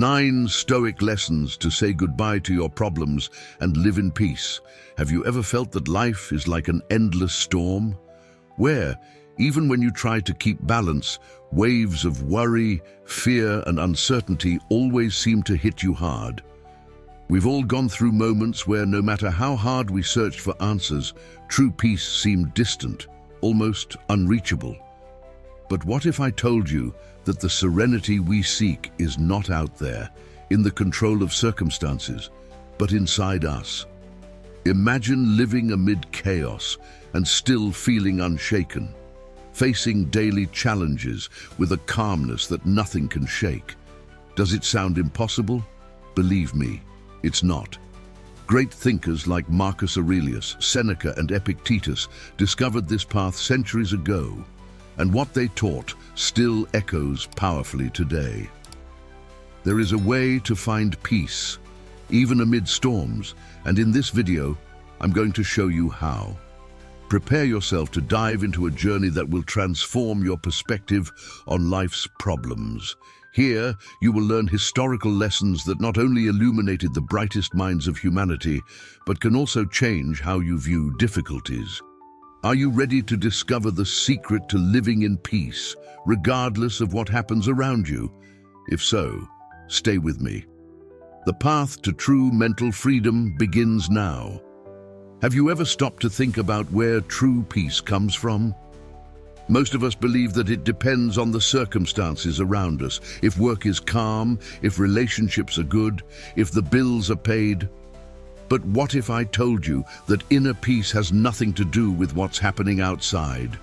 9 Stoic lessons to say goodbye to your problems and live in peace. Have you ever felt that life is like an endless storm, where, even when you try to keep balance, waves of worry, fear, and uncertainty always seem to hit you hard? We've all gone through moments where, no matter how hard we searched for answers, true peace seemed distant, almost unreachable. But what if I told you that the serenity we seek is not out there, in the control of circumstances, but inside us? Imagine living amid chaos and still feeling unshaken, facing daily challenges with a calmness that nothing can shake. Does it sound impossible? Believe me, it's not. Great thinkers like Marcus Aurelius, Seneca, and Epictetus discovered this path centuries ago, and what they taught still echoes powerfully today. There is a way to find peace, even amid storms, and in this video, I'm going to show you how. Prepare yourself to dive into a journey that will transform your perspective on life's problems. Here, you will learn historical lessons that not only illuminated the brightest minds of humanity, but can also change how you view difficulties. Are you ready to discover the secret to living in peace, regardless of what happens around you? If so, stay with me. The path to true mental freedom begins now. Have you ever stopped to think about where true peace comes from? Most of us believe that it depends on the circumstances around us. If work is calm, if relationships are good, if the bills are paid. But what if I told you that inner peace has nothing to do with what's happening outside?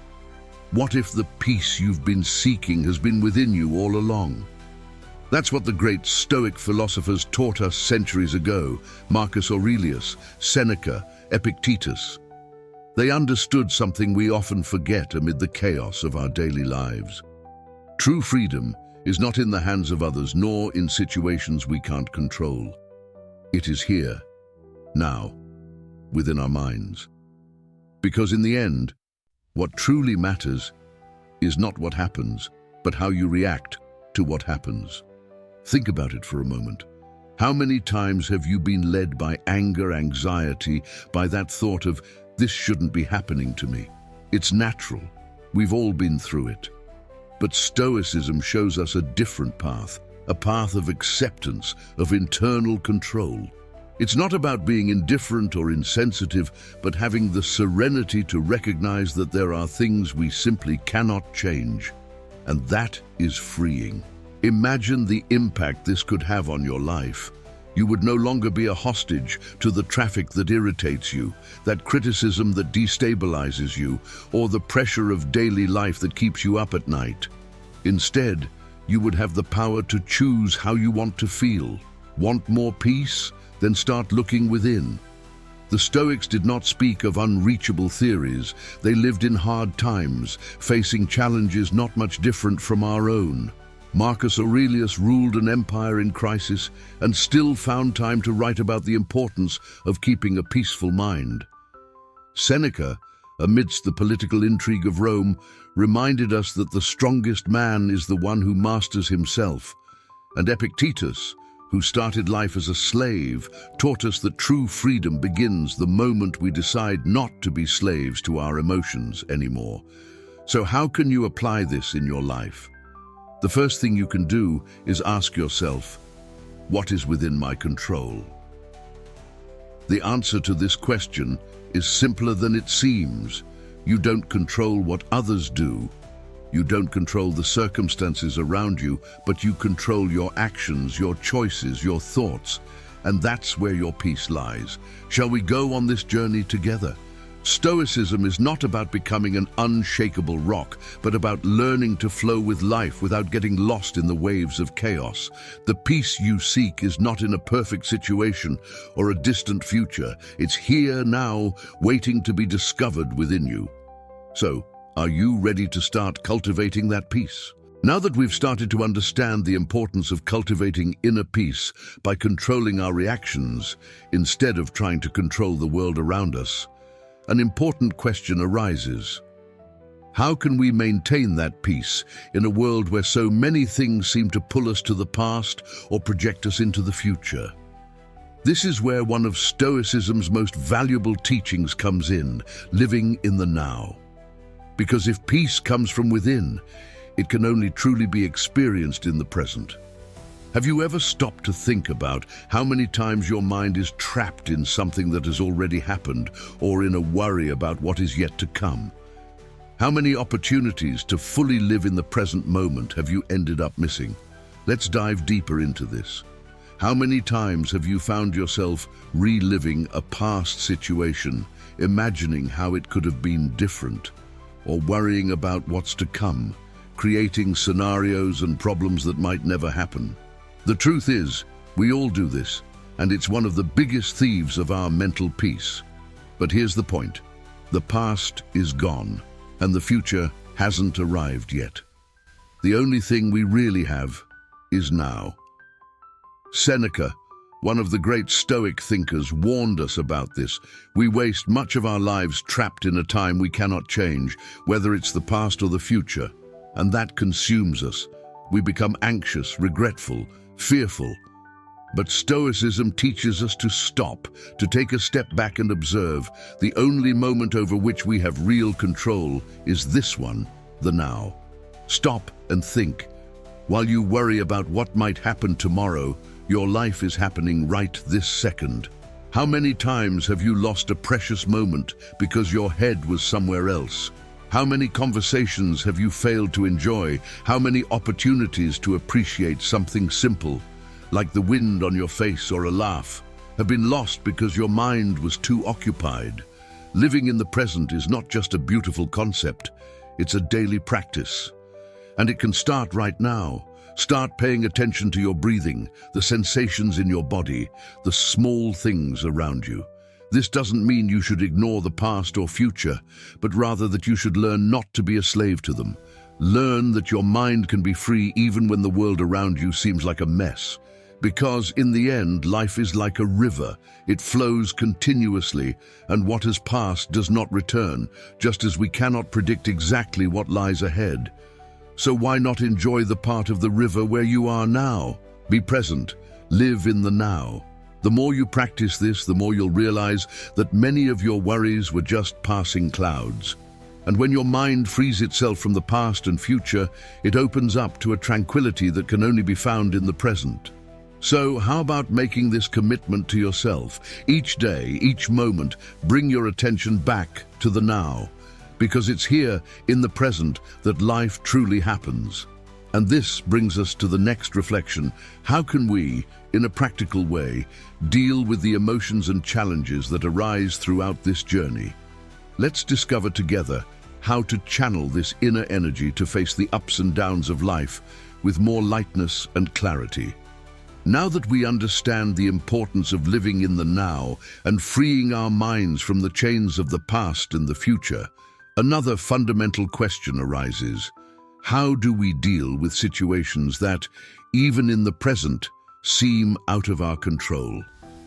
What if the peace you've been seeking has been within you all along? That's what the great Stoic philosophers taught us centuries ago: Marcus Aurelius, Seneca, Epictetus. They understood something we often forget amid the chaos of our daily lives. True freedom is not in the hands of others, nor in situations we can't control. It is here, now, within our minds. Because in the end, what truly matters is not what happens, but how you react to what happens. Think about it for a moment. How many times have you been led by anger, anxiety, by that thought of, this shouldn't be happening to me? It's natural. We've all been through it. But Stoicism shows us a different path, a path of acceptance, of internal control. It's not about being indifferent or insensitive, but having the serenity to recognize that there are things we simply cannot change. And that is freeing. Imagine the impact this could have on your life. You would no longer be a hostage to the traffic that irritates you, that criticism that destabilizes you, or the pressure of daily life that keeps you up at night. Instead, you would have the power to choose how you want to feel. Want more peace? Then start looking within. The Stoics did not speak of unreachable theories. They lived in hard times, facing challenges not much different from our own. Marcus Aurelius ruled an empire in crisis and still found time to write about the importance of keeping a peaceful mind. Seneca, amidst the political intrigue of Rome, reminded us that the strongest man is the one who masters himself. And Epictetus, who started life as a slave, taught us that true freedom begins the moment we decide not to be slaves to our emotions anymore. So how can you apply this in your life? The first thing you can do is ask yourself, what is within my control? The answer to this question is simpler than it seems. You don't control what others do. You don't control the circumstances around you, but you control your actions, your choices, your thoughts. And that's where your peace lies. Shall we go on this journey together? Stoicism is not about becoming an unshakable rock, but about learning to flow with life without getting lost in the waves of chaos. The peace you seek is not in a perfect situation or a distant future. It's here now, waiting to be discovered within you. So, are you ready to start cultivating that peace? Now that we've started to understand the importance of cultivating inner peace by controlling our reactions instead of trying to control the world around us, an important question arises. How can we maintain that peace in a world where so many things seem to pull us to the past or project us into the future? This is where one of Stoicism's most valuable teachings comes in, living in the now. Because if peace comes from within, it can only truly be experienced in the present. Have you ever stopped to think about how many times your mind is trapped in something that has already happened or in a worry about what is yet to come? How many opportunities to fully live in the present moment have you ended up missing? Let's dive deeper into this. How many times have you found yourself reliving a past situation, imagining how it could have been different, or worrying about what's to come, creating scenarios and problems that might never happen? The truth is, we all do this, and it's one of the biggest thieves of our mental peace. But here's the point. The past is gone, and the future hasn't arrived yet. The only thing we really have is now. Seneca, one of the great Stoic thinkers, warned us about this. We waste much of our lives trapped in a time we cannot change, whether it's the past or the future, and that consumes us. We become anxious, regretful, fearful. But Stoicism teaches us to stop, to take a step back and observe. The only moment over which we have real control is this one, the now. Stop and think. While you worry about what might happen tomorrow, your life is happening right this second. How many times have you lost a precious moment because your head was somewhere else? How many conversations have you failed to enjoy? How many opportunities to appreciate something simple, like the wind on your face or a laugh, have been lost because your mind was too occupied? Living in the present is not just a beautiful concept, it's a daily practice. And it can start right now. Start paying attention to your breathing, the sensations in your body, the small things around you. This doesn't mean you should ignore the past or future, but rather that you should learn not to be a slave to them. Learn that your mind can be free even when the world around you seems like a mess. Because in the end, life is like a river. It flows continuously, and what has passed does not return, just as we cannot predict exactly what lies ahead. So why not enjoy the part of the river where you are now? Be present. Live in the now. The more you practice this, the more you'll realize that many of your worries were just passing clouds. And when your mind frees itself from the past and future, it opens up to a tranquility that can only be found in the present. So how about making this commitment to yourself? Each day, each moment, bring your attention back to the now. Because it's here, in the present, that life truly happens. And this brings us to the next reflection. How can we, in a practical way, deal with the emotions and challenges that arise throughout this journey? Let's discover together how to channel this inner energy to face the ups and downs of life with more lightness and clarity. Now that we understand the importance of living in the now and freeing our minds from the chains of the past and the future, another fundamental question arises. How do we deal with situations that, even in the present, seem out of our control?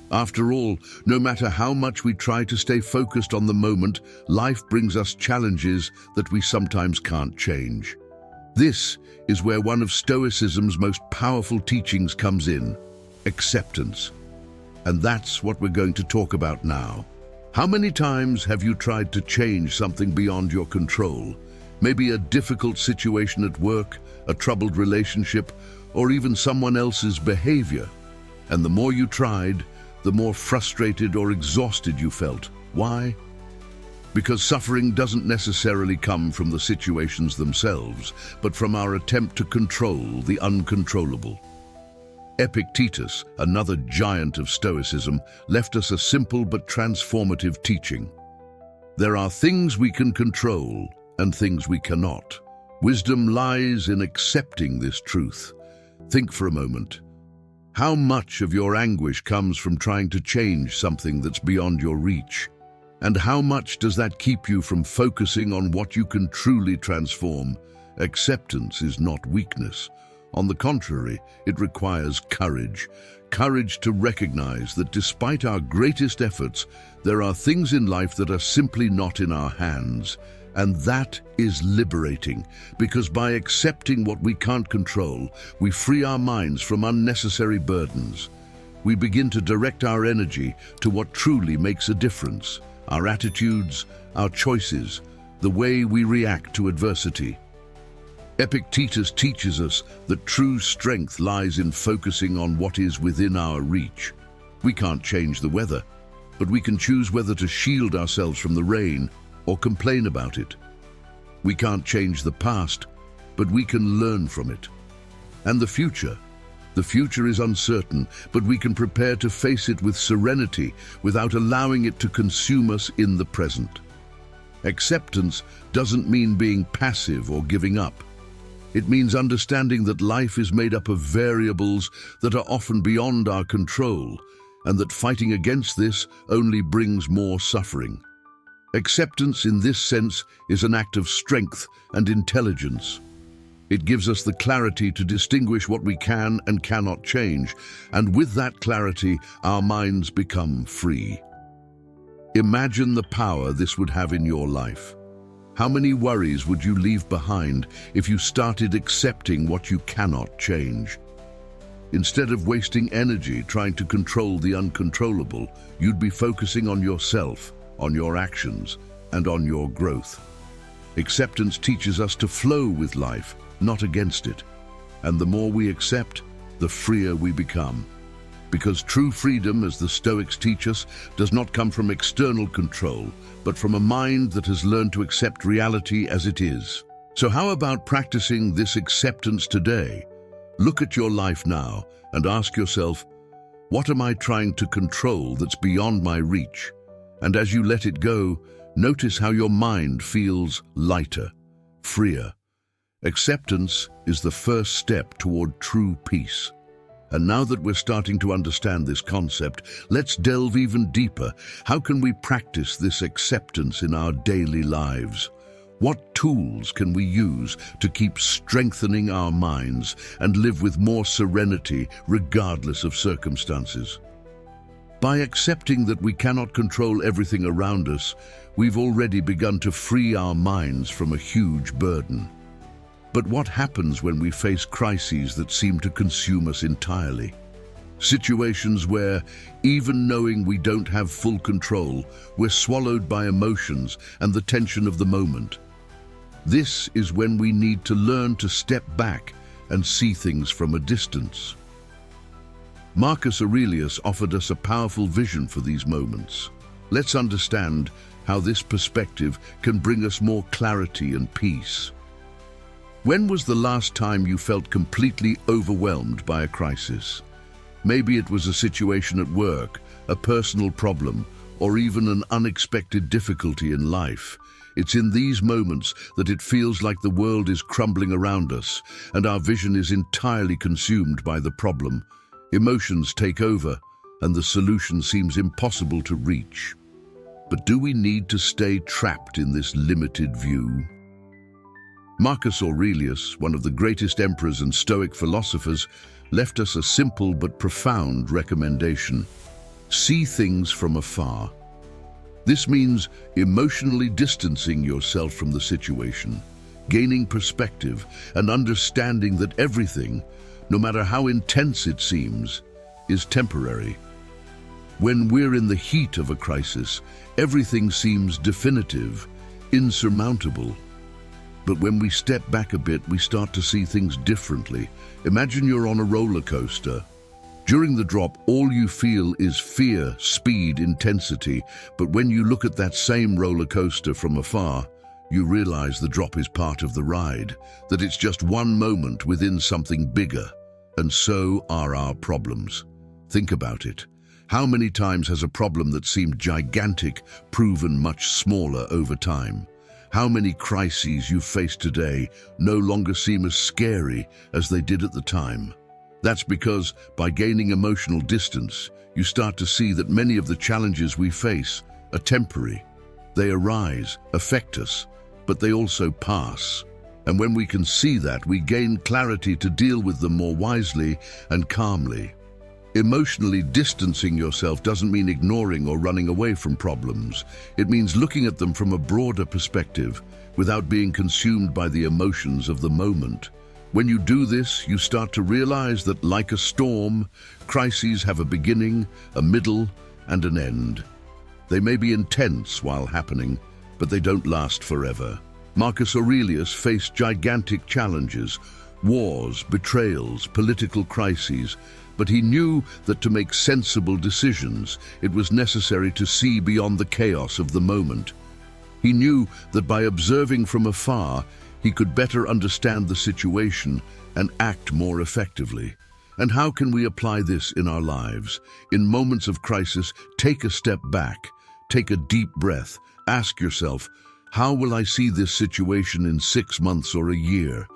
After all, no matter how much we try to stay focused on the moment, life brings us challenges that we sometimes can't change. This is where one of Stoicism's most powerful teachings comes in: acceptance. And that's what we're going to talk about now. How many times have you tried to change something beyond your control? Maybe a difficult situation at work, a troubled relationship, or even someone else's behavior. And the more you tried, the more frustrated or exhausted you felt. Why? Because suffering doesn't necessarily come from the situations themselves, but from our attempt to control the uncontrollable. Epictetus, another giant of Stoicism, left us a simple but transformative teaching. There are things we can control and things we cannot. Wisdom lies in accepting this truth. Think for a moment. How much of your anguish comes from trying to change something that's beyond your reach? And how much does that keep you from focusing on what you can truly transform? Acceptance is not weakness. On the contrary, it requires courage. Courage to recognize that despite our greatest efforts, there are things in life that are simply not in our hands. And that is liberating, because by accepting what we can't control, we free our minds from unnecessary burdens. We begin to direct our energy to what truly makes a difference: our attitudes, our choices, the way we react to adversity. Epictetus teaches us that true strength lies in focusing on what is within our reach. We can't change the weather, but we can choose whether to shield ourselves from the rain or complain about it. We can't change the past, but we can learn from it. And the future is uncertain, but we can prepare to face it with serenity without allowing it to consume us in the present. Acceptance doesn't mean being passive or giving up. It means understanding that life is made up of variables that are often beyond our control, and that fighting against this only brings more suffering. Acceptance in this sense is an act of strength and intelligence. It gives us the clarity to distinguish what we can and cannot change, and with that clarity, our minds become free. Imagine the power this would have in your life. How many worries would you leave behind if you started accepting what you cannot change? Instead of wasting energy trying to control the uncontrollable, you'd be focusing on yourself, on your actions, and on your growth. Acceptance teaches us to flow with life, not against it. And the more we accept, the freer we become. Because true freedom, as the Stoics teach us, does not come from external control, but from a mind that has learned to accept reality as it is. So how about practicing this acceptance today? Look at your life now and ask yourself, what am I trying to control that's beyond my reach? And as you let it go, notice how your mind feels lighter, freer. Acceptance is the first step toward true peace. And now that we're starting to understand this concept, let's delve even deeper. How can we practice this acceptance in our daily lives? What tools can we use to keep strengthening our minds and live with more serenity regardless of circumstances? By accepting that we cannot control everything around us, we've already begun to free our minds from a huge burden. But what happens when we face crises that seem to consume us entirely? Situations where, even knowing we don't have full control, we're swallowed by emotions and the tension of the moment. This is when we need to learn to step back and see things from a distance. Marcus Aurelius offered us a powerful vision for these moments. Let's understand how this perspective can bring us more clarity and peace. When was the last time you felt completely overwhelmed by a crisis? Maybe it was a situation at work, a personal problem, or even an unexpected difficulty in life. It's in these moments that it feels like the world is crumbling around us and our vision is entirely consumed by the problem. Emotions take over and the solution seems impossible to reach. But do we need to stay trapped in this limited view? Marcus Aurelius, one of the greatest emperors and Stoic philosophers, left us a simple but profound recommendation. See things from afar. This means emotionally distancing yourself from the situation, gaining perspective, and understanding that everything, no matter how intense it seems, is temporary. When we're in the heat of a crisis, everything seems definitive, insurmountable. But when we step back a bit, we start to see things differently. Imagine you're on a roller coaster. During the drop, all you feel is fear, speed, intensity. But when you look at that same roller coaster from afar, you realize the drop is part of the ride, that it's just one moment within something bigger. And so are our problems. Think about it. How many times has a problem that seemed gigantic proven much smaller over time? How many crises you face today no longer seem as scary as they did at the time? That's because, by gaining emotional distance, you start to see that many of the challenges we face are temporary. They arise, affect us, but they also pass. And when we can see that, we gain clarity to deal with them more wisely and calmly. Emotionally distancing yourself doesn't mean ignoring or running away from problems. It means looking at them from a broader perspective, without being consumed by the emotions of the moment. When you do this, you start to realize that, like a storm, crises have a beginning, a middle, and an end. They may be intense while happening, but they don't last forever. Marcus Aurelius faced gigantic challenges, wars, betrayals, political crises, but he knew that to make sensible decisions, it was necessary to see beyond the chaos of the moment. He knew that by observing from afar, he could better understand the situation and act more effectively. And how can we apply this in our lives? In moments of crisis, take a step back, take a deep breath, ask yourself, how will I see this situation in 6 months or a year?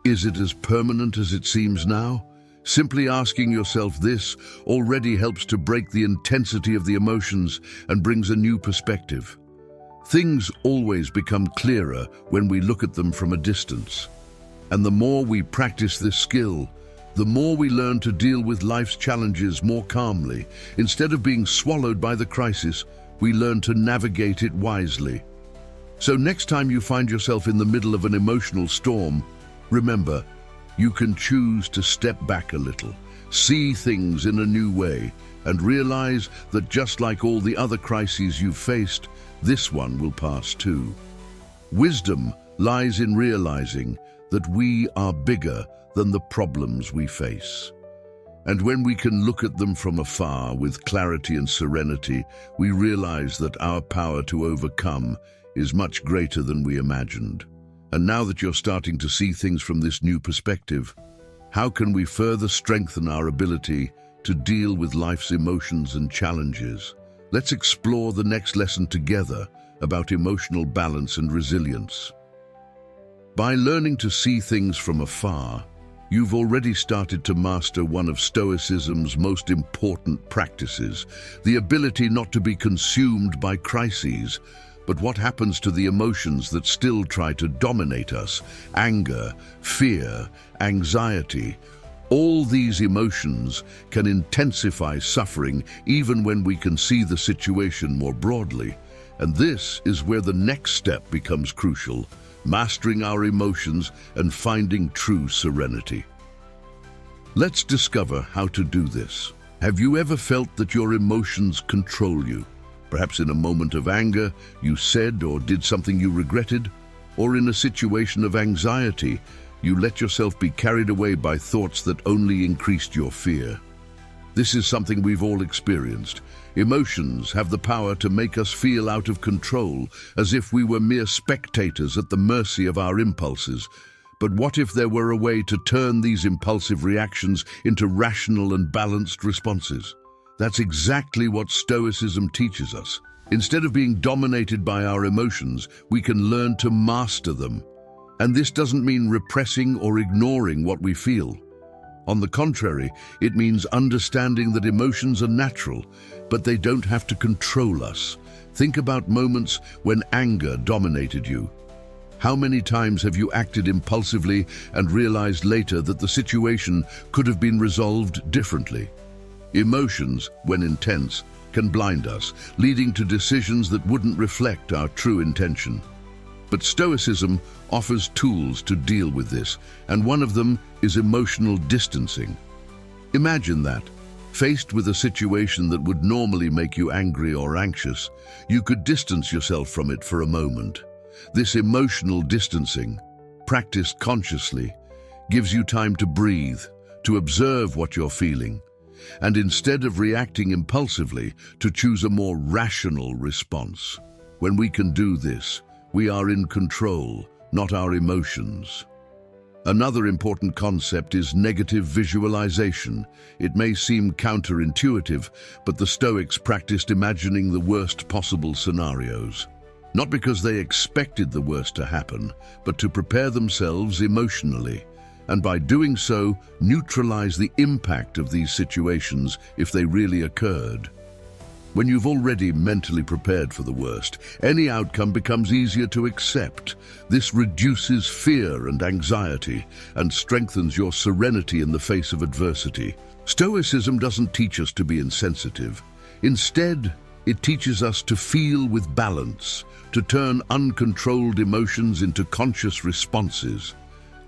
Is it as permanent as it seems now? Simply asking yourself this already helps to break the intensity of the emotions and brings a new perspective. Things always become clearer when we look at them from a distance. And the more we practice this skill, the more we learn to deal with life's challenges more calmly. Instead of being swallowed by the crisis, we learn to navigate it wisely. So next time you find yourself in the middle of an emotional storm, remember, you can choose to step back a little, see things in a new way, and realize that just like all the other crises you've faced, this one will pass too. Wisdom lies in realizing that we are bigger than the problems we face. And when we can look at them from afar with clarity and serenity, we realize that our power to overcome is much greater than we imagined. And now that you're starting to see things from this new perspective, how can we further strengthen our ability to deal with life's emotions and challenges? Let's explore the next lesson together about emotional balance and resilience. By learning to see things from afar, you've already started to master one of Stoicism's most important practices, the ability not to be consumed by crises. But what happens to the emotions that still try to dominate us? Anger, fear, anxiety. All these emotions can intensify suffering even when we can see the situation more broadly. And this is where the next step becomes crucial, mastering our emotions and finding true serenity. Let's discover how to do this. Have you ever felt that your emotions control you? Perhaps in a moment of anger, you said or did something you regretted, or in a situation of anxiety, you let yourself be carried away by thoughts that only increased your fear. This is something we've all experienced. Emotions have the power to make us feel out of control, as if we were mere spectators at the mercy of our impulses. But what if there were a way to turn these impulsive reactions into rational and balanced responses? That's exactly what Stoicism teaches us. Instead of being dominated by our emotions, we can learn to master them. And this doesn't mean repressing or ignoring what we feel. On the contrary, it means understanding that emotions are natural, but they don't have to control us. Think about moments when anger dominated you. How many times have you acted impulsively and realized later that the situation could have been resolved differently? Emotions, when intense, can blind us, leading to decisions that wouldn't reflect our true intention. But Stoicism offers tools to deal with this, and one of them is emotional distancing. Imagine that, faced with a situation that would normally make you angry or anxious, you could distance yourself from it for a moment. This emotional distancing, practiced consciously, gives you time to breathe, to observe what you're feeling, and instead of reacting impulsively, to choose a more rational response. When we can do this, we are in control, not our emotions. Another important concept is negative visualization. It may seem counterintuitive, but the Stoics practiced imagining the worst possible scenarios. Not because they expected the worst to happen, but to prepare themselves emotionally, and by doing so, neutralize the impact of these situations if they really occurred. When you've already mentally prepared for the worst, any outcome becomes easier to accept. This reduces fear and anxiety and strengthens your serenity in the face of adversity. Stoicism doesn't teach us to be insensitive. Instead, It teaches us to feel with balance, to turn uncontrolled emotions into conscious responses.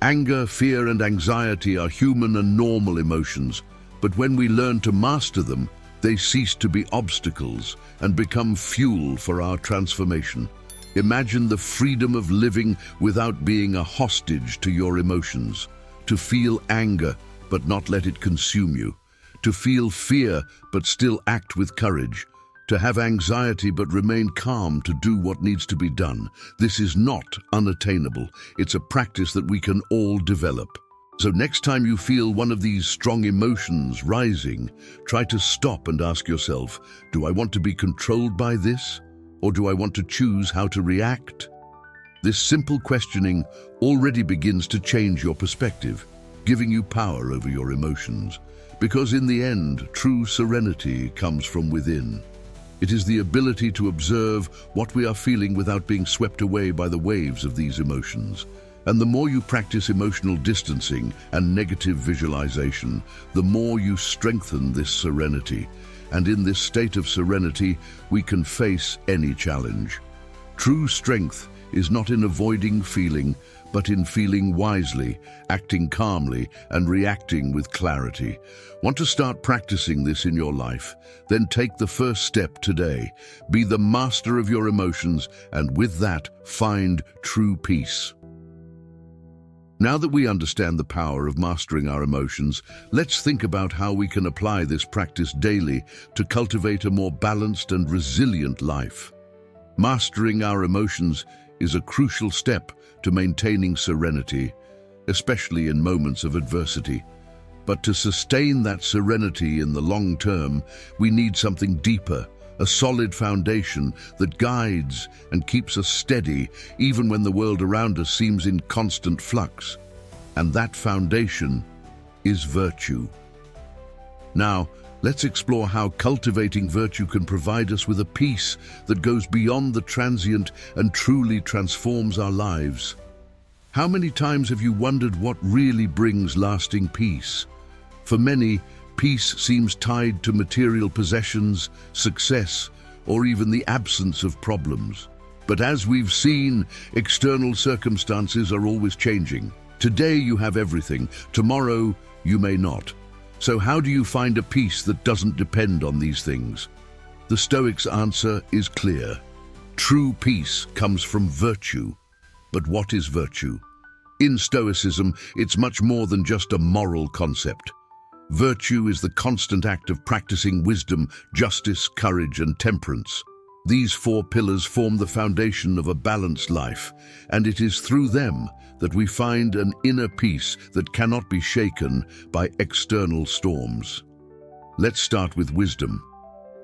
Anger, fear, and anxiety are human and normal emotions, but when we learn to master them, they cease to be obstacles and become fuel for our transformation. Imagine the freedom of living without being a hostage to your emotions. To feel anger, but not let it consume you. To feel fear, but still act with courage. To have anxiety, but remain calm to do what needs to be done. This is not unattainable. It's a practice that we can all develop. So next time you feel one of these strong emotions rising, try to stop and ask yourself, do I want to be controlled by this? Or do I want to choose how to react? This simple questioning already begins to change your perspective, giving you power over your emotions. Because in the end, true serenity comes from within. It is the ability to observe what we are feeling without being swept away by the waves of these emotions. And the more you practice emotional distancing and negative visualization, the more you strengthen this serenity. And in this state of serenity, we can face any challenge. True strength is not in avoiding feeling, but in feeling wisely, acting calmly, and reacting with clarity. Want to start practicing this in your life? Then take the first step today. Be the master of your emotions, and with that, find true peace. Now that we understand the power of mastering our emotions, let's think about how we can apply this practice daily to cultivate a more balanced and resilient life. Mastering our emotions is a crucial step to maintaining serenity, especially in moments of adversity. But to sustain that serenity in the long term, we need something deeper, a solid foundation that guides and keeps us steady even when the world around us seems in constant flux. And that foundation is virtue. Now, let's explore how cultivating virtue can provide us with a peace that goes beyond the transient and truly transforms our lives. How many times have you wondered what really brings lasting peace? For many, peace seems tied to material possessions, success, or even the absence of problems. But as we've seen, external circumstances are always changing. Today you have everything, tomorrow you may not. So how do you find a peace that doesn't depend on these things? The Stoics' answer is clear. True peace comes from virtue. But what is virtue? In Stoicism, it's much more than just a moral concept. Virtue is the constant act of practicing wisdom, justice, courage, and temperance. These four pillars form the foundation of a balanced life, and it is through them that we find an inner peace that cannot be shaken by external storms. Let's start with wisdom.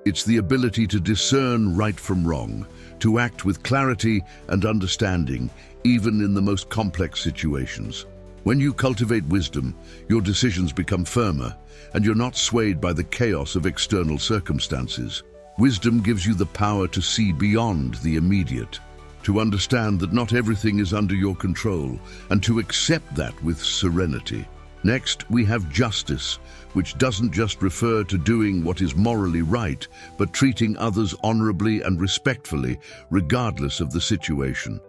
It's the ability to discern right from wrong, to act with clarity and understanding, even in the most complex situations. When you cultivate wisdom, your decisions become firmer, and you're not swayed by the chaos of external circumstances. Wisdom gives you the power to see beyond the immediate, to understand that not everything is under your control, and to accept that with serenity. Next, we have justice, which doesn't just refer to doing what is morally right, but treating others honorably and respectfully, regardless of the situation.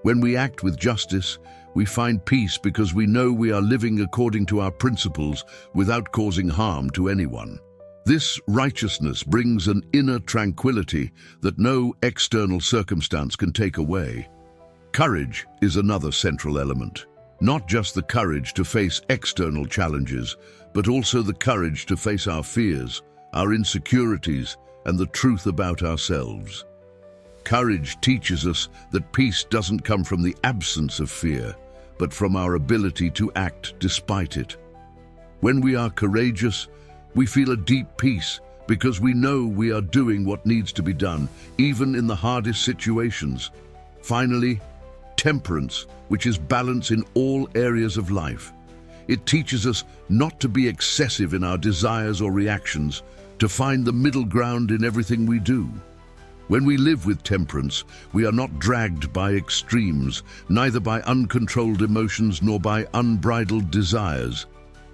When we act with justice, we find peace because we know we are living according to our principles without causing harm to anyone. This righteousness brings an inner tranquility that no external circumstance can take away. Courage is another central element. Not just the courage to face external challenges, but also the courage to face our fears, our insecurities, and the truth about ourselves. Courage teaches us that peace doesn't come from the absence of fear, but from our ability to act despite it. When we are courageous, we feel a deep peace because we know we are doing what needs to be done, even in the hardest situations. Finally, temperance, which is balance in all areas of life. It teaches us not to be excessive in our desires or reactions, to find the middle ground in everything we do. When we live with temperance, we are not dragged by extremes, neither by uncontrolled emotions nor by unbridled desires.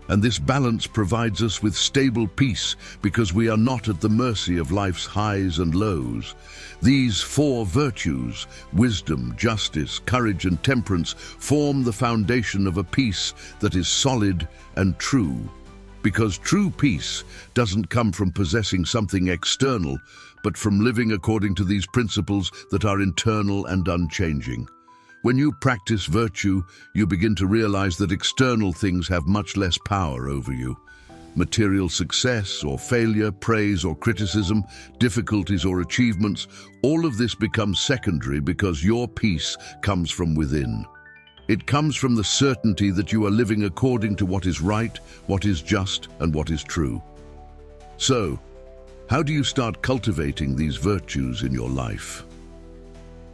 And this balance provides us with stable peace because we are not at the mercy of life's highs and lows. These four virtues, wisdom, justice, courage, and temperance, form the foundation of a peace that is solid and true. Because true peace doesn't come from possessing something external, but from living according to these principles that are internal and unchanging. When you practice virtue, you begin to realize that external things have much less power over you. Material success or failure, praise or criticism, difficulties or achievements, all of this becomes secondary because your peace comes from within. It comes from the certainty that you are living according to what is right, what is just, and what is true. So, how do you start cultivating these virtues in your life?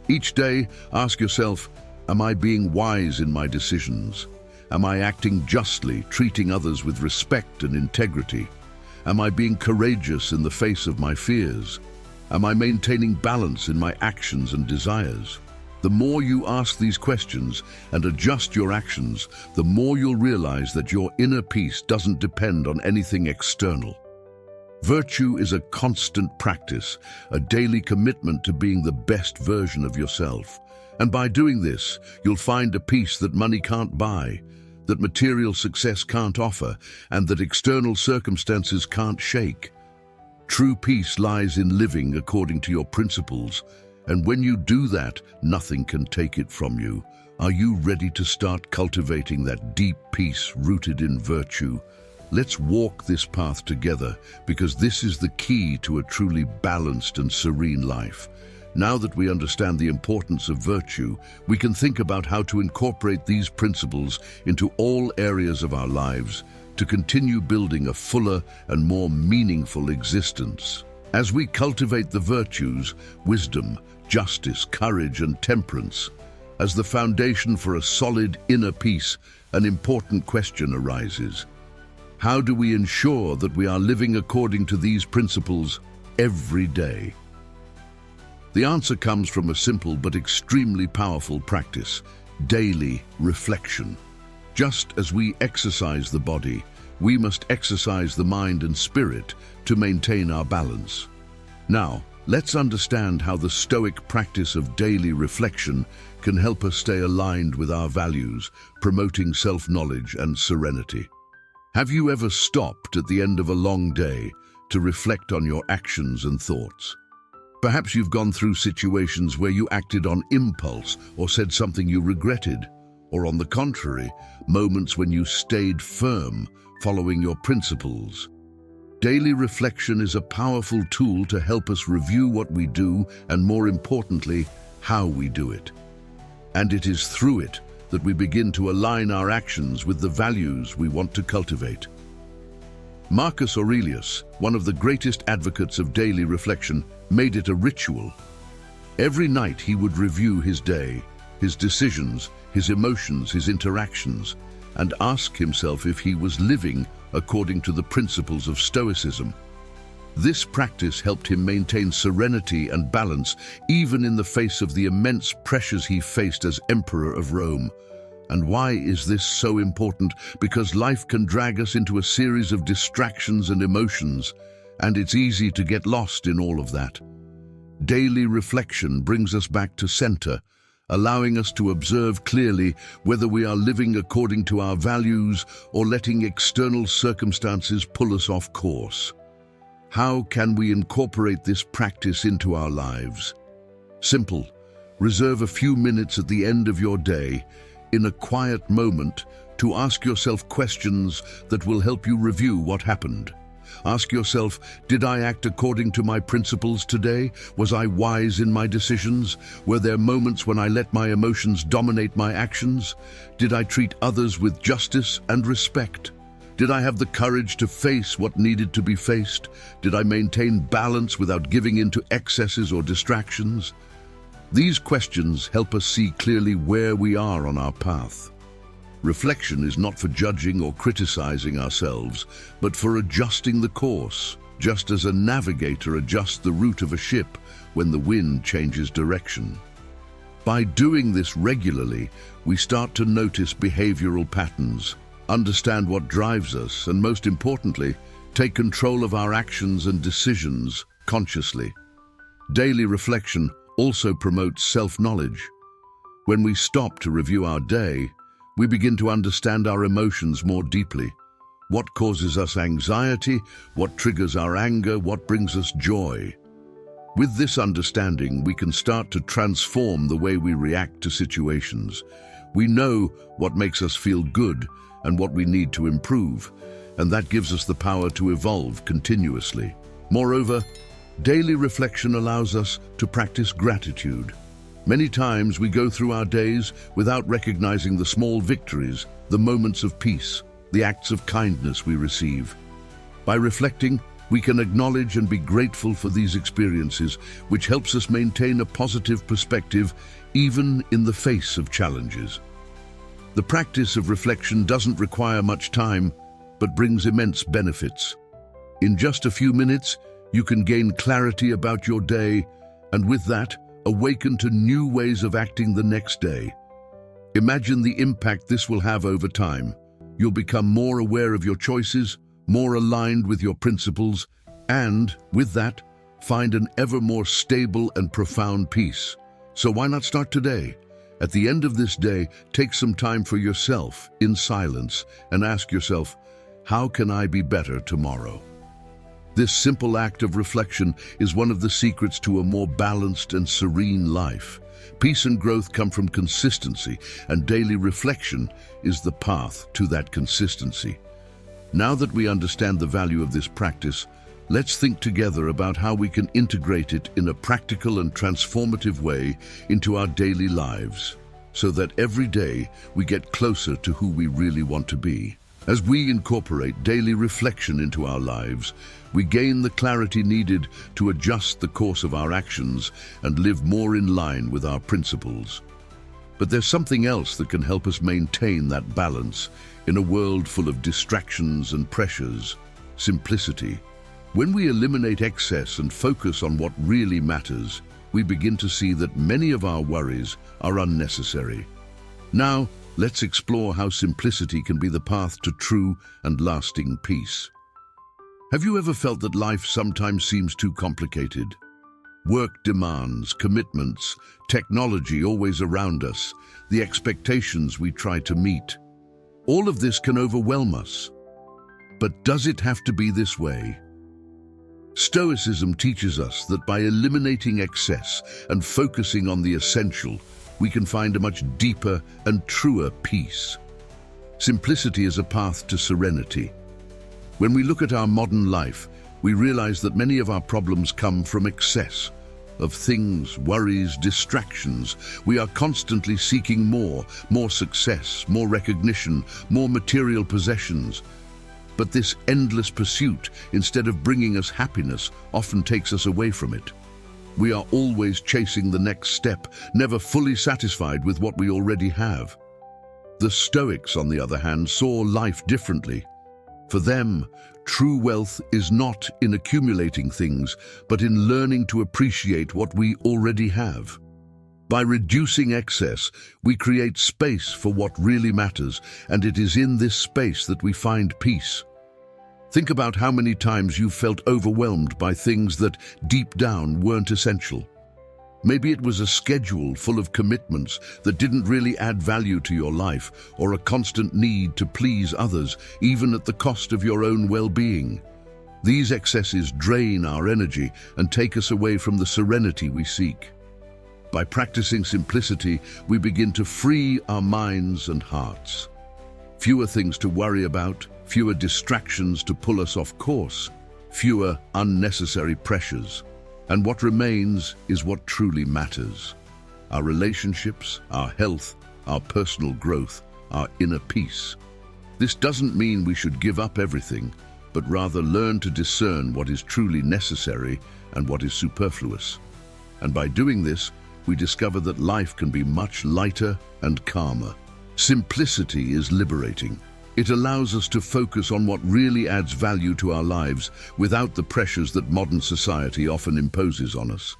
Each day, ask yourself, am I being wise in my decisions? Am I acting justly, treating others with respect and integrity? Am I being courageous in the face of my fears? Am I maintaining balance in my actions and desires? The more you ask these questions and adjust your actions, the more you'll realize that your inner peace doesn't depend on anything external. Virtue is a constant practice, a daily commitment to being the best version of yourself. And by doing this, you'll find a peace that money can't buy, that material success can't offer, and that external circumstances can't shake. True peace lies in living according to your principles, and when you do that, nothing can take it from you. Are you ready to start cultivating that deep peace rooted in virtue? Let's walk this path together, because this is the key to a truly balanced and serene life. Now that we understand the importance of virtue, we can think about how to incorporate these principles into all areas of our lives to continue building a fuller and more meaningful existence. As we cultivate the virtues, wisdom, justice, courage, and temperance, as the foundation for a solid inner peace, an important question arises. How do we ensure that we are living according to these principles every day? The answer comes from a simple but extremely powerful practice: daily reflection. Just as we exercise the body, we must exercise the mind and spirit to maintain our balance. Now, let's understand how the Stoic practice of daily reflection can help us stay aligned with our values, promoting self-knowledge and serenity. Have you ever stopped at the end of a long day to reflect on your actions and thoughts? Perhaps you've gone through situations where you acted on impulse or said something you regretted, or on the contrary, moments when you stayed firm, following your principles. Daily reflection is a powerful tool to help us review what we do and, more importantly, how we do it. And it is through it that we begin to align our actions with the values we want to cultivate. Marcus Aurelius, one of the greatest advocates of daily reflection, made it a ritual. Every night he would review his day, his decisions, his emotions, his interactions, and ask himself if he was living according to the principles of Stoicism. This practice helped him maintain serenity and balance even in the face of the immense pressures he faced as Emperor of Rome. And why is this so important? Because life can drag us into a series of distractions and emotions, and it's easy to get lost in all of that. Daily reflection brings us back to center, allowing us to observe clearly whether we are living according to our values or letting external circumstances pull us off course. How can we incorporate this practice into our lives? Simple. Reserve a few minutes at the end of your day, in a quiet moment, to ask yourself questions that will help you review what happened. Ask yourself, did I act according to my principles today? Was I wise in my decisions? Were there moments when I let my emotions dominate my actions? Did I treat others with justice and respect? Did I have the courage to face what needed to be faced? Did I maintain balance without giving in to excesses or distractions? These questions help us see clearly where we are on our path. Reflection is not for judging or criticizing ourselves, but for adjusting the course, just as a navigator adjusts the route of a ship when the wind changes direction. By doing this regularly, we start to notice behavioral patterns, understand what drives us, and most importantly, take control of our actions and decisions consciously. Daily reflection also promotes self-knowledge. When we stop to review our day, we begin to understand our emotions more deeply. What causes us anxiety, what triggers our anger, what brings us joy. With this understanding, we can start to transform the way we react to situations. We know what makes us feel good and what we need to improve, and that gives us the power to evolve continuously. Moreover, daily reflection allows us to practice gratitude. Many times we go through our days without recognizing the small victories, the moments of peace, the acts of kindness we receive. By reflecting, we can acknowledge and be grateful for these experiences, which helps us maintain a positive perspective even in the face of challenges. The practice of reflection doesn't require much time, but brings immense benefits. In just a few minutes, you can gain clarity about your day, and with that, awaken to new ways of acting the next day. Imagine the impact this will have over time. You'll become more aware of your choices, more aligned with your principles, and, with that, find an ever more stable and profound peace. So why not start today? At the end of this day, take some time for yourself, in silence, and ask yourself, how can I be better tomorrow? This simple act of reflection is one of the secrets to a more balanced and serene life. Peace and growth come from consistency, and daily reflection is the path to that consistency. Now that we understand the value of this practice, let's think together about how we can integrate it in a practical and transformative way into our daily lives, so that every day we get closer to who we really want to be. As we incorporate daily reflection into our lives, we gain the clarity needed to adjust the course of our actions and live more in line with our principles. But there's something else that can help us maintain that balance in a world full of distractions and pressures: simplicity. When we eliminate excess and focus on what really matters, we begin to see that many of our worries are unnecessary. Now, let's explore how simplicity can be the path to true and lasting peace. Have you ever felt that life sometimes seems too complicated? Work demands, commitments, technology always around us, the expectations we try to meet. All of this can overwhelm us. But does it have to be this way? Stoicism teaches us that by eliminating excess and focusing on the essential, we can find a much deeper and truer peace. Simplicity is a path to serenity. When we look at our modern life, we realize that many of our problems come from excess of things, worries, distractions. We are constantly seeking more success, more recognition, more material possessions. But this endless pursuit, instead of bringing us happiness, often takes us away from it. We are always chasing the next step, never fully satisfied with what we already have. The Stoics, on the other hand, saw life differently. For them, true wealth is not in accumulating things, but in learning to appreciate what we already have. By reducing excess, we create space for what really matters, and it is in this space that we find peace. Think about how many times you've felt overwhelmed by things that, deep down, weren't essential. Maybe it was a schedule full of commitments that didn't really add value to your life, or a constant need to please others, even at the cost of your own well-being. These excesses drain our energy and take us away from the serenity we seek. By practicing simplicity, we begin to free our minds and hearts. Fewer things to worry about, fewer distractions to pull us off course, fewer unnecessary pressures. And what remains is what truly matters: our relationships, our health, our personal growth, our inner peace. This doesn't mean we should give up everything, but rather learn to discern what is truly necessary and what is superfluous. And by doing this, we discover that life can be much lighter and calmer. Simplicity is liberating. It allows us to focus on what really adds value to our lives without the pressures that modern society often imposes on us.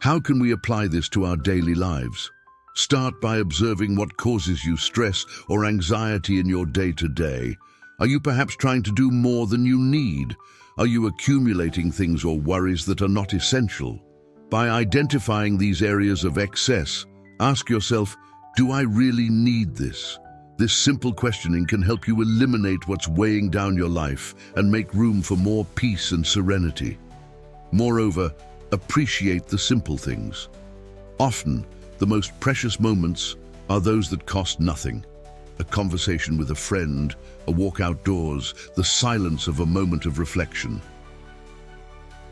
How can we apply this to our daily lives? Start by observing what causes you stress or anxiety in your day-to-day. Are you perhaps trying to do more than you need? Are you accumulating things or worries that are not essential? By identifying these areas of excess, ask yourself, do I really need this? This simple questioning can help you eliminate what's weighing down your life and make room for more peace and serenity. Moreover, appreciate the simple things. Often, the most precious moments are those that cost nothing. A conversation with a friend, a walk outdoors, the silence of a moment of reflection.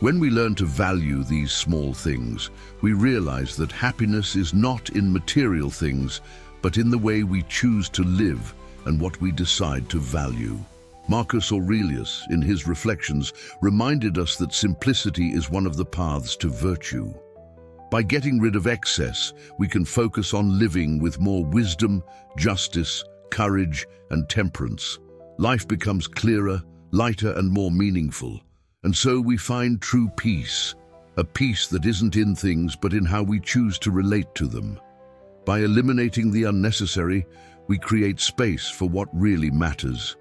When we learn to value these small things, we realize that happiness is not in material things, but in the way we choose to live and what we decide to value. Marcus Aurelius, in his Reflections, reminded us that simplicity is one of the paths to virtue. By getting rid of excess, we can focus on living with more wisdom, justice, courage, and temperance. Life becomes clearer, lighter, and more meaningful. And so we find true peace, a peace that isn't in things but in how we choose to relate to them. By eliminating the unnecessary, we create space for what really matters.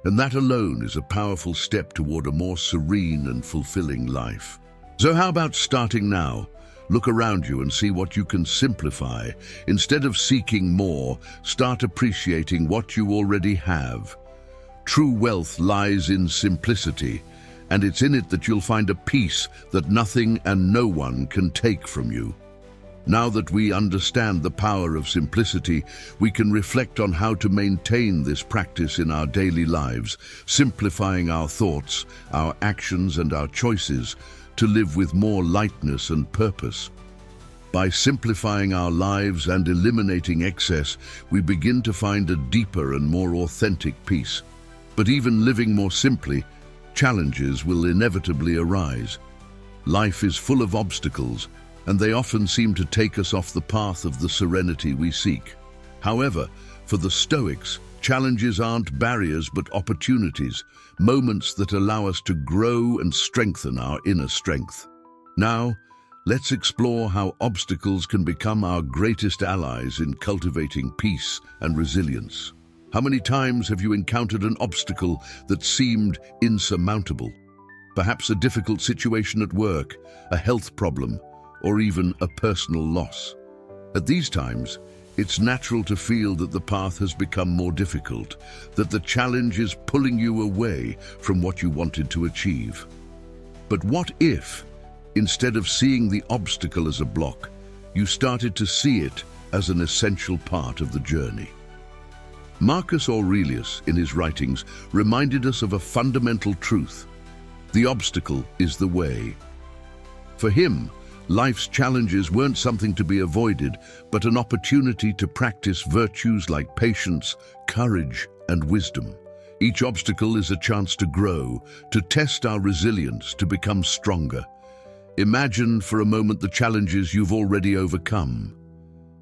And that alone is a powerful step toward a more serene and fulfilling life. So how about starting now? Look around you and see what you can simplify. Instead of seeking more, start appreciating what you already have. True wealth lies in simplicity, and it's in it that you'll find a peace that nothing and no one can take from you. Now that we understand the power of simplicity, we can reflect on how to maintain this practice in our daily lives, simplifying our thoughts, our actions, and our choices to live with more lightness and purpose. By simplifying our lives and eliminating excess, we begin to find a deeper and more authentic peace. But even living more simply, challenges will inevitably arise. Life is full of obstacles, and they often seem to take us off the path of the serenity we seek. However, for the Stoics, challenges aren't barriers but opportunities, moments that allow us to grow and strengthen our inner strength. Now, let's explore how obstacles can become our greatest allies in cultivating peace and resilience. How many times have you encountered an obstacle that seemed insurmountable? Perhaps a difficult situation at work, a health problem, or even a personal loss. At these times, it's natural to feel that the path has become more difficult, that the challenge is pulling you away from what you wanted to achieve. But what if, instead of seeing the obstacle as a block, you started to see it as an essential part of the journey? Marcus Aurelius, in his writings, reminded us of a fundamental truth. The obstacle is the way. For him, life's challenges weren't something to be avoided, but an opportunity to practice virtues like patience, courage, and wisdom. Each obstacle is a chance to grow, to test our resilience, to become stronger. Imagine for a moment the challenges you've already overcome.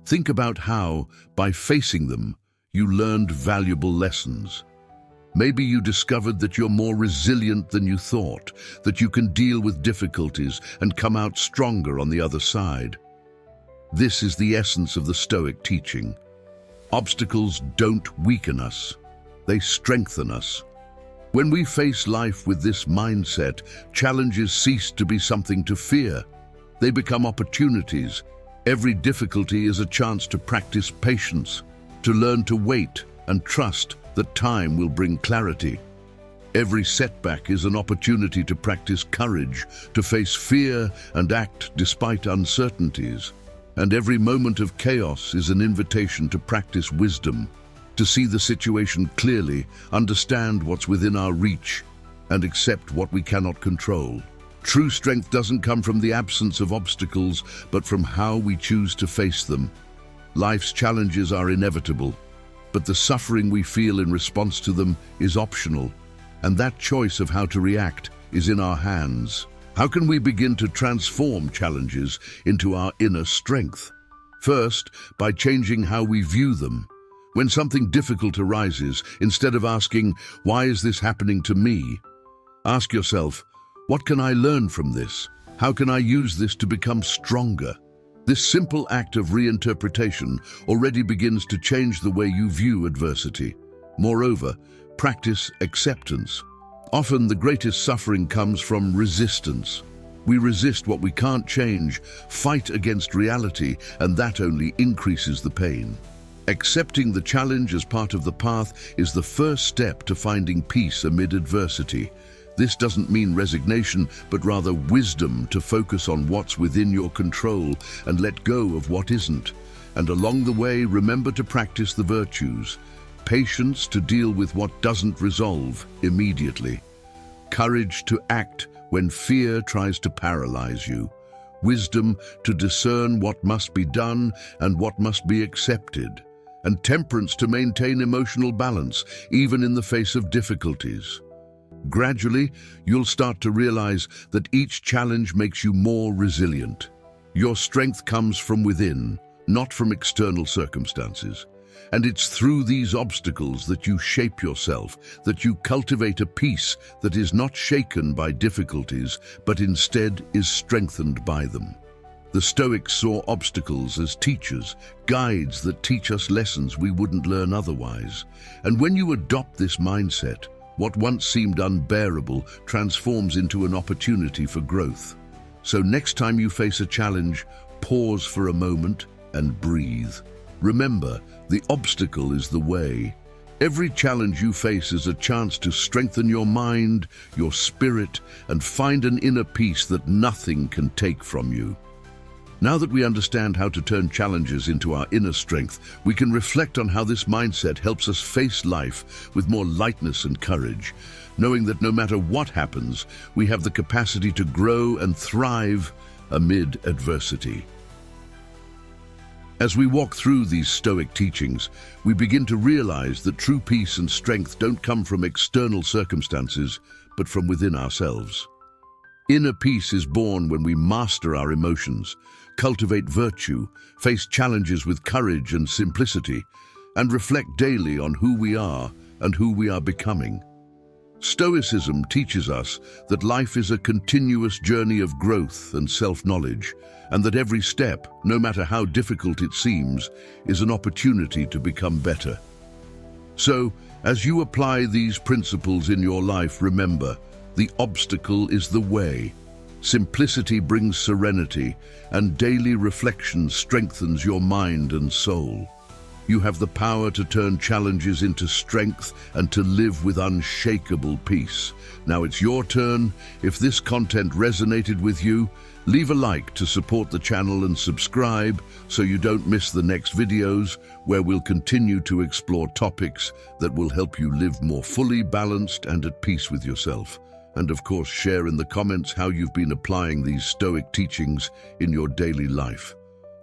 Think about how, by facing them, you learned valuable lessons. Maybe you discovered that you're more resilient than you thought, that you can deal with difficulties and come out stronger on the other side. This is the essence of the Stoic teaching. Obstacles don't weaken us, they strengthen us. When we face life with this mindset, challenges cease to be something to fear. They become opportunities. Every difficulty is a chance to practice patience, to learn to wait and trust that time will bring clarity. Every setback is an opportunity to practice courage, to face fear and act despite uncertainties. And every moment of chaos is an invitation to practice wisdom, to see the situation clearly, understand what's within our reach, and accept what we cannot control. True strength doesn't come from the absence of obstacles, but from how we choose to face them. Life's challenges are inevitable, but the suffering we feel in response to them is optional, and that choice of how to react is in our hands. How can we begin to transform challenges into our inner strength? First, by changing how we view them. When something difficult arises, instead of asking, "Why is this happening to me?" ask yourself, "What can I learn from this? How can I use this to become stronger?" This simple act of reinterpretation already begins to change the way you view adversity. Moreover, practice acceptance. Often the greatest suffering comes from resistance. We resist what we can't change, fight against reality, and that only increases the pain. Accepting the challenge as part of the path is the first step to finding peace amid adversity. This doesn't mean resignation, but rather wisdom to focus on what's within your control and let go of what isn't. And along the way, remember to practice the virtues. Patience to deal with what doesn't resolve immediately. Courage to act when fear tries to paralyze you. Wisdom to discern what must be done and what must be accepted. And temperance to maintain emotional balance, even in the face of difficulties. Gradually, you'll start to realize that each challenge makes you more resilient. Your strength comes from within, not from external circumstances. And it's through these obstacles that you shape yourself, that you cultivate a peace that is not shaken by difficulties, but instead is strengthened by them. The Stoics saw obstacles as teachers, guides that teach us lessons we wouldn't learn otherwise. And when you adopt this mindset, what once seemed unbearable transforms into an opportunity for growth. So next time you face a challenge, pause for a moment and breathe. Remember, the obstacle is the way. Every challenge you face is a chance to strengthen your mind, your spirit, and find an inner peace that nothing can take from you. Now that we understand how to turn challenges into our inner strength, we can reflect on how this mindset helps us face life with more lightness and courage, knowing that no matter what happens, we have the capacity to grow and thrive amid adversity. As we walk through these Stoic teachings, we begin to realize that true peace and strength don't come from external circumstances, but from within ourselves. Inner peace is born when we master our emotions, cultivate virtue, face challenges with courage and simplicity, and reflect daily on who we are and who we are becoming. Stoicism teaches us that life is a continuous journey of growth and self-knowledge, and that every step, no matter how difficult it seems, is an opportunity to become better. So, as you apply these principles in your life, remember, the obstacle is the way. Simplicity brings serenity, and daily reflection strengthens your mind and soul. You have the power to turn challenges into strength and to live with unshakable peace. Now it's your turn. If this content resonated with you, leave a like to support the channel and subscribe so you don't miss the next videos where we'll continue to explore topics that will help you live more fully balanced and at peace with yourself. And of course, share in the comments how you've been applying these Stoic teachings in your daily life.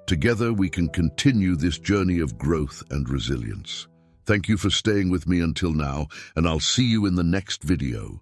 Together, we can continue this journey of growth and resilience. Thank you for staying with me until now, and I'll see you in the next video.